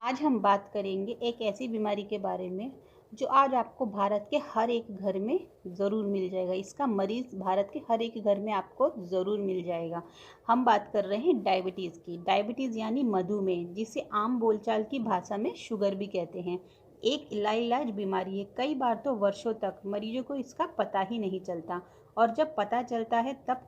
आज हम बात करेंगे एक ऐसी बीमारी के बारे में जो आज आपको भारत के हर एक घर में ज़रूर मिल जाएगा। इसका मरीज़ भारत के हर एक घर में आपको ज़रूर मिल जाएगा। हम बात कर रहे हैं डायबिटीज़ की। डायबिटीज़ यानी मधुमेह, जिसे आम बोलचाल की भाषा में शुगर भी कहते हैं। एक लाइलाज बीमारी है। कई बार तो वर्षों तक मरीजों को इसका पता ही नहीं चलता, और जब पता चलता है तब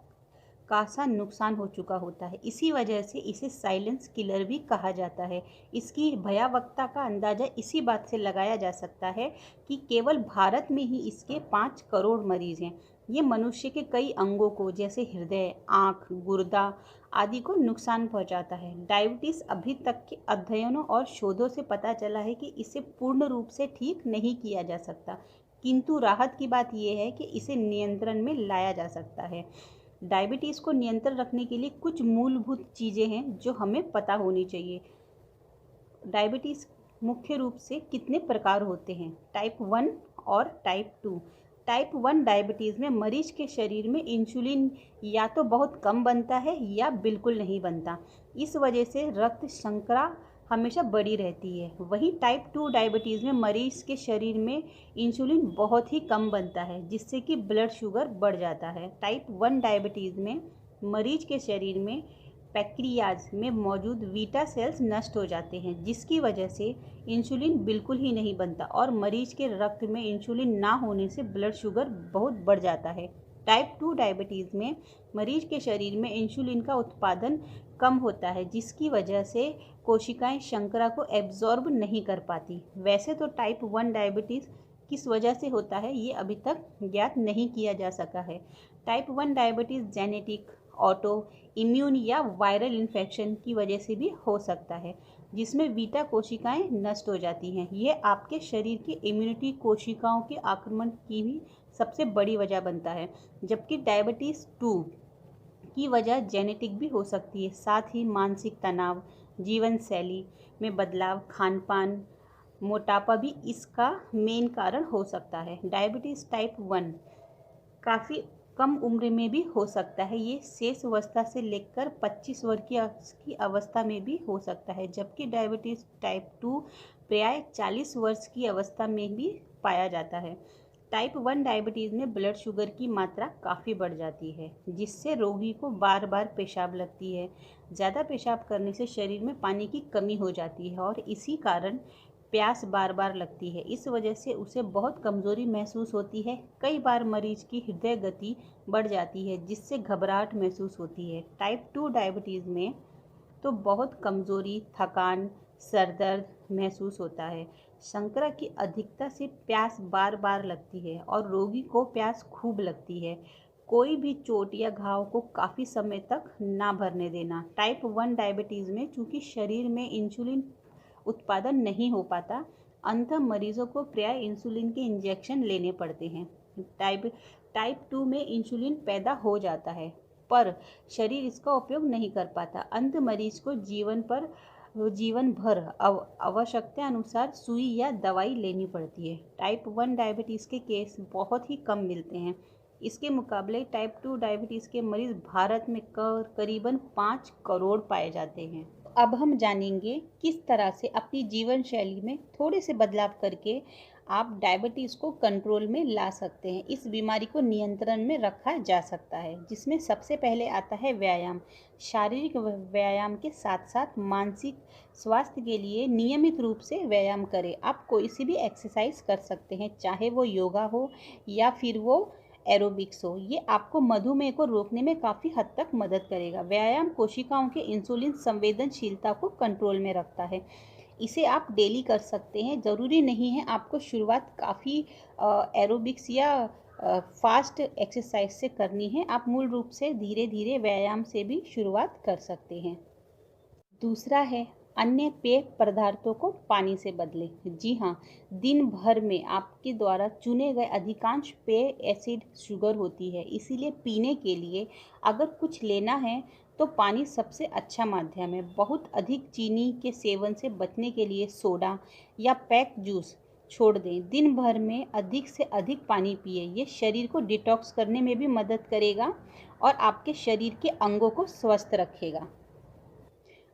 खासा नुकसान हो चुका होता है। इसी वजह से इसे साइलेंस किलर भी कहा जाता है। इसकी भयावहता का अंदाज़ा इसी बात से लगाया जा सकता है कि केवल भारत में ही इसके 5 करोड़ मरीज़ हैं। ये मनुष्य के कई अंगों को, जैसे हृदय, आँख, गुर्दा आदि को नुकसान पहुंचाता है। डायबिटीज़ अभी तक के अध्ययनों और शोधों से पता चला है कि इसे पूर्ण रूप से ठीक नहीं किया जा सकता, किंतु राहत की बात यह है कि इसे नियंत्रण में लाया जा सकता है। डायबिटीज़ को नियंत्रण रखने के लिए कुछ मूलभूत चीज़ें हैं जो हमें पता होनी चाहिए। डायबिटीज़ मुख्य रूप से कितने प्रकार होते हैं? टाइप 1 और टाइप 2। टाइप 1 डायबिटीज़ में मरीज के शरीर में इंसुलिन या तो बहुत कम बनता है या बिल्कुल नहीं बनता। इस वजह से रक्त शर्करा हमेशा बढ़ी रहती है। वहीं टाइप 2 डायबिटीज़ में मरीज के शरीर में इंसुलिन बहुत ही कम बनता है, जिससे कि ब्लड शुगर बढ़ जाता है। टाइप 1 डायबिटीज़ में मरीज के शरीर में पैंक्रियाज में मौजूद बीटा सेल्स नष्ट हो जाते हैं, जिसकी वजह से इंसुलिन बिल्कुल ही नहीं बनता और मरीज के रक्त में इंसुलिन ना होने से ब्लड शुगर बहुत बढ़ जाता है। टाइप 2 डायबिटीज़ में मरीज के शरीर में इंसुलिन का उत्पादन कम होता है, जिसकी वजह से कोशिकाएं शर्करा को एब्जॉर्ब नहीं कर पाती। वैसे तो टाइप 1 डायबिटीज़ किस वजह से होता है, ये अभी तक ज्ञात नहीं किया जा सका है। Type 1 diabetes genetic, auto immune या वायरल इन्फेक्शन की वजह से भी हो सकता है, जिसमें बीटा कोशिकाएं नष्ट हो जाती हैं। ये आपके शरीर की इम्यूनिटी कोशिकाओं के आक्रमण की भी सबसे बड़ी वजह बनता है। जबकि डायबिटीज़ 2 की वजह जेनेटिक भी हो सकती है। साथ ही मानसिक तनाव, जीवन शैली में बदलाव, खान पान, मोटापा भी इसका मेन कारण हो सकता है। डायबिटीज़ टाइप 1 काफ़ी कम उम्र में भी हो सकता है। ये शेष अवस्था से लेकर 25 वर्ष की अवस्था में भी हो सकता है, जबकि डायबिटीज़ टाइप 2 प्राय 40 वर्ष की अवस्था में भी पाया जाता है। टाइप 1 डायबिटीज़ में ब्लड शुगर की मात्रा काफ़ी बढ़ जाती है, जिससे रोगी को बार बार पेशाब लगती है। ज़्यादा पेशाब करने से शरीर में पानी की कमी हो जाती है और इसी कारण प्यास बार बार लगती है। इस वजह से उसे बहुत कमज़ोरी महसूस होती है। कई बार मरीज की हृदय गति बढ़ जाती है, जिससे घबराहट महसूस होती है। टाइप 2 डायबिटीज़ में तो बहुत कमज़ोरी, थकान, सर दर्द महसूस होता है। शर्करा की अधिकता से प्यास बार बार लगती है और रोगी को प्यास खूब लगती है। कोई भी चोट या घाव को काफ़ी समय तक ना भरने देना। टाइप 1 डायबिटीज़ में चूँकि शरीर में इंसुलिन उत्पादन नहीं हो पाता, अंततः मरीजों को प्राय इंसुलिन के इंजेक्शन लेने पड़ते हैं। टाइप 2 में इंसुलिन पैदा हो जाता है, पर शरीर इसका उपयोग नहीं कर पाता। अंत मरीज को जीवन भर आवश्यकता अनुसार सुई या दवाई लेनी पड़ती है। टाइप 1 डायबिटीज़ के केस बहुत ही कम मिलते हैं। इसके मुकाबले टाइप 2 डायबिटीज़ के मरीज भारत में करीबन 5 करोड़ पाए जाते हैं। अब हम जानेंगे किस तरह से अपनी जीवन शैली में थोड़े से बदलाव करके आप डायबिटीज़ को कंट्रोल में ला सकते हैं। इस बीमारी को नियंत्रण में रखा जा सकता है, जिसमें सबसे पहले आता है व्यायाम। शारीरिक व्यायाम के साथ साथ मानसिक स्वास्थ्य के लिए नियमित रूप से व्यायाम करें। आप कोई सी भी एक्सरसाइज कर सकते हैं, चाहे वो योगा हो या फिर वो एरोबिक्स हो। ये आपको मधुमेह को रोकने में काफ़ी हद तक मदद करेगा। व्यायाम कोशिकाओं के इंसुलिन संवेदनशीलता को कंट्रोल में रखता है। इसे आप डेली कर सकते हैं। ज़रूरी नहीं है आपको शुरुआत काफ़ी एरोबिक्स या फास्ट एक्सरसाइज से करनी है। आप मूल रूप से धीरे धीरे व्यायाम से भी शुरुआत कर सकते हैं। दूसरा है अन्य पेय पदार्थों को पानी से बदलें। जी हाँ, दिन भर में आपके द्वारा चुने गए अधिकांश पेय एसिड शुगर होती है, इसीलिए पीने के लिए अगर कुछ लेना है तो पानी सबसे अच्छा माध्यम है। बहुत अधिक चीनी के सेवन से बचने के लिए सोडा या पैक जूस छोड़ दें। दिन भर में अधिक से अधिक पानी पिए। ये शरीर को डिटॉक्स करने में भी मदद करेगा और आपके शरीर के अंगों को स्वस्थ रखेगा।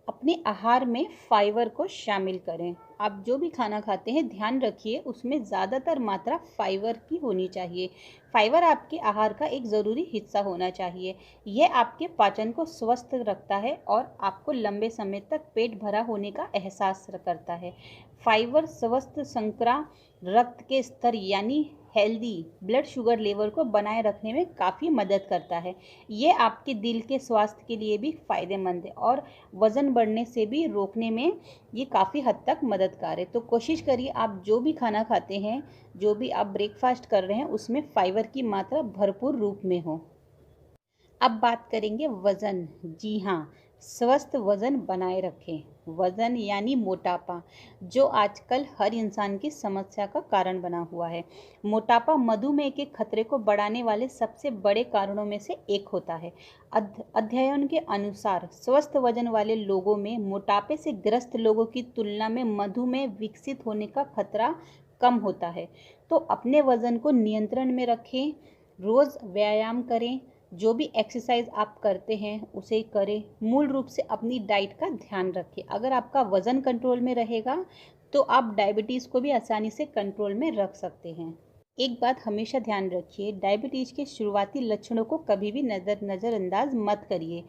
अपने आहार में फाइबर को शामिल करें। आप जो भी खाना खाते हैं ध्यान रखिए उसमें ज़्यादातर मात्रा फाइबर की होनी चाहिए। फाइबर आपके आहार का एक ज़रूरी हिस्सा होना चाहिए। यह आपके पाचन को स्वस्थ रखता है और आपको लंबे समय तक पेट भरा होने का एहसास करता है। फाइबर स्वस्थ शर्करा रक्त के स्तर यानी हेल्दी ब्लड शुगर लेवल को बनाए रखने में काफ़ी मदद करता है। ये आपके दिल के स्वास्थ्य के लिए भी फ़ायदेमंद है और वज़न बढ़ने से भी रोकने में ये काफ़ी हद तक मददगार है। तो कोशिश करिए आप जो भी खाना खाते हैं, जो भी आप ब्रेकफास्ट कर रहे हैं, उसमें फाइबर की मात्रा भरपूर रूप में हो। अब बात करेंगे वज़न। जी हाँ, स्वस्थ वज़न बनाए रखें। वज़न यानी मोटापा, जो आजकल हर इंसान की समस्या का कारण बना हुआ है। मोटापा मधुमेह के खतरे को बढ़ाने वाले सबसे बड़े कारणों में से एक होता है। अध्ययन के अनुसार स्वस्थ वज़न वाले लोगों में मोटापे से ग्रस्त लोगों की तुलना में मधुमेह विकसित होने का खतरा कम होता है। तो अपने वज़न को नियंत्रण में रखें, रोज़ व्यायाम करें, जो भी एक्सरसाइज आप करते हैं उसे करें। मूल रूप से अपनी डाइट का ध्यान रखें। अगर आपका वज़न कंट्रोल में रहेगा तो आप डायबिटीज़ को भी आसानी से कंट्रोल में रख सकते हैं। एक बात हमेशा ध्यान रखिए, डायबिटीज़ के शुरुआती लक्षणों को कभी भी नज़रअंदाज मत करिए।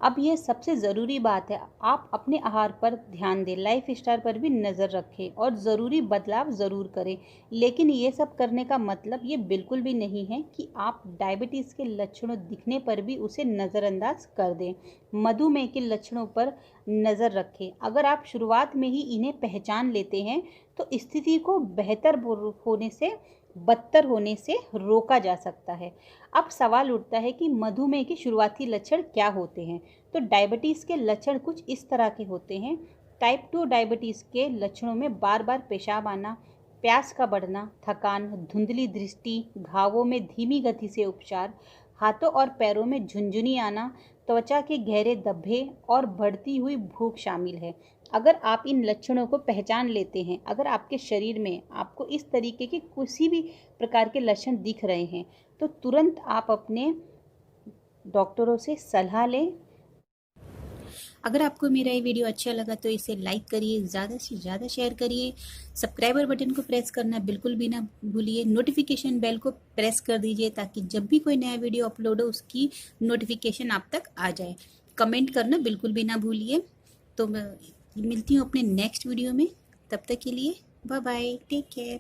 अब ये सबसे ज़रूरी बात है, आप अपने आहार पर ध्यान दें, लाइफस्टाइल पर भी नज़र रखें और ज़रूरी बदलाव ज़रूर करें। लेकिन ये सब करने का मतलब ये बिल्कुल भी नहीं है कि आप डायबिटीज़ के लक्षणों दिखने पर भी उसे नज़रअंदाज कर दें। मधुमेह के लक्षणों पर नज़र रखें। अगर आप शुरुआत में ही इन्हें पहचान लेते हैं तो स्थिति को बेहतर होने से बदतर होने से रोका जा सकता है। अब सवाल उठता है कि मधुमेह के शुरुआती लक्षण क्या होते हैं। तो डायबिटीज़ के लक्षण कुछ इस तरह के होते हैं। टाइप 2 डायबिटीज़ के लक्षणों में बार बार पेशाब आना, प्यास का बढ़ना, थकान, धुंधली दृष्टि, घावों में धीमी गति से उपचार, हाथों और पैरों में झुनझुनी आना, त्वचा के गहरे धब्बे और बढ़ती हुई भूख शामिल है। अगर आप इन लक्षणों को पहचान लेते हैं, अगर आपके शरीर में आपको इस तरीके के किसी भी प्रकार के लक्षण दिख रहे हैं तो तुरंत आप अपने डॉक्टरों से सलाह लें। अगर आपको मेरा ये वीडियो अच्छा लगा तो इसे लाइक करिए, ज़्यादा से ज़्यादा शेयर करिए, सब्सक्राइबर बटन को प्रेस करना बिल्कुल भी ना भूलिए, नोटिफिकेशन बेल को प्रेस कर दीजिए ताकि जब भी कोई नया वीडियो अपलोड हो उसकी नोटिफिकेशन आप तक आ जाए। कमेंट करना बिल्कुल भी ना भूलिए। तो मैं मिलती हूँ अपने नेक्स्ट वीडियो में, तब तक के लिए बाय बाय, टेक केयर।